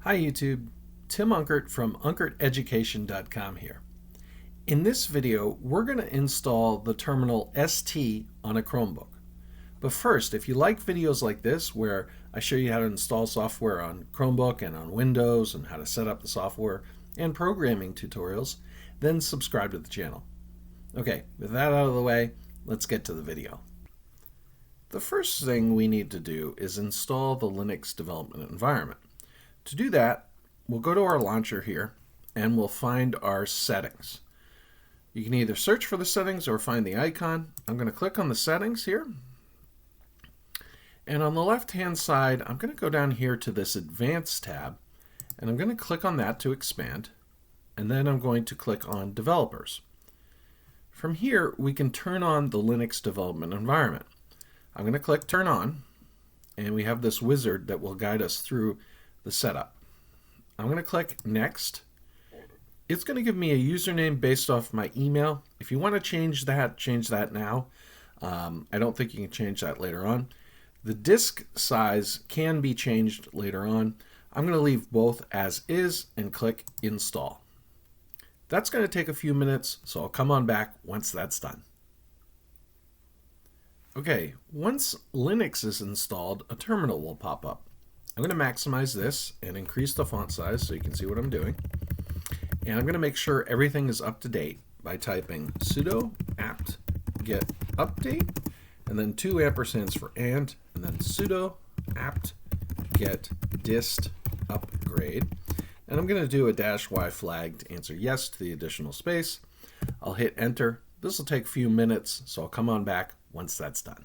Hi YouTube, Tim Unkert from UnkertEducation.com here. In this video, we're going to install the terminal ST on a Chromebook. But first, if you like videos like this where I show you how to install software on Chromebook and on Windows and how to set up the software and programming tutorials, then subscribe to the channel. Okay, with that out of the way, let's get to the video. The first thing we need to do is install the Linux development environment. To do that, we'll go to our launcher here and we'll find our settings. You can either search for the settings or find the icon. I'm going to click on the settings here. And on the left-hand side, I'm going to go down here to this Advanced tab, and I'm going to click on that to expand. And then I'm going to click on Developers. From here, we can turn on the Linux development environment. I'm going to click Turn On, and we have this wizard that will guide us through the setup. I'm going to click Next. It's going to give me a username based off my email. If you want to change that now. I don't think you can change that later on. The disk size can be changed later on. I'm going to leave both as is and click Install. That's going to take a few minutes, so I'll come on back once that's done. Okay, once Linux is installed, a terminal will pop up. I'm going to maximize this and increase the font size so you can see what I'm doing. And I'm going to make sure everything is up to date by typing sudo apt get update and then 2 ampersands for and then sudo apt get dist upgrade. And I'm going to do a -y flag to answer yes to the additional space. I'll hit enter. This will take a few minutes, so I'll come on back once that's done.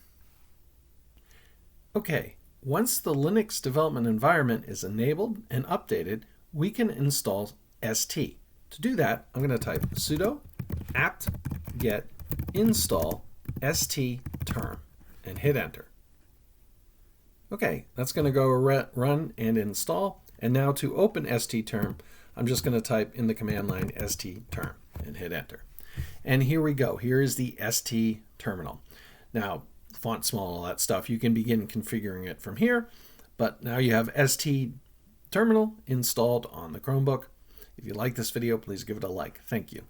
Okay. Once the Linux development environment is enabled and updated, we can install ST. To do that, I'm going to type sudo apt get install st-term and hit enter. Okay, that's going to go run and install. And now to open st-term, I'm just going to type in the command line st-term and hit enter. And here we go. Here is the ST terminal. Now, font small, all that stuff, you can begin configuring it from here, but now you have ST terminal installed on the Chromebook. If you like this video, please give it a like. Thank you.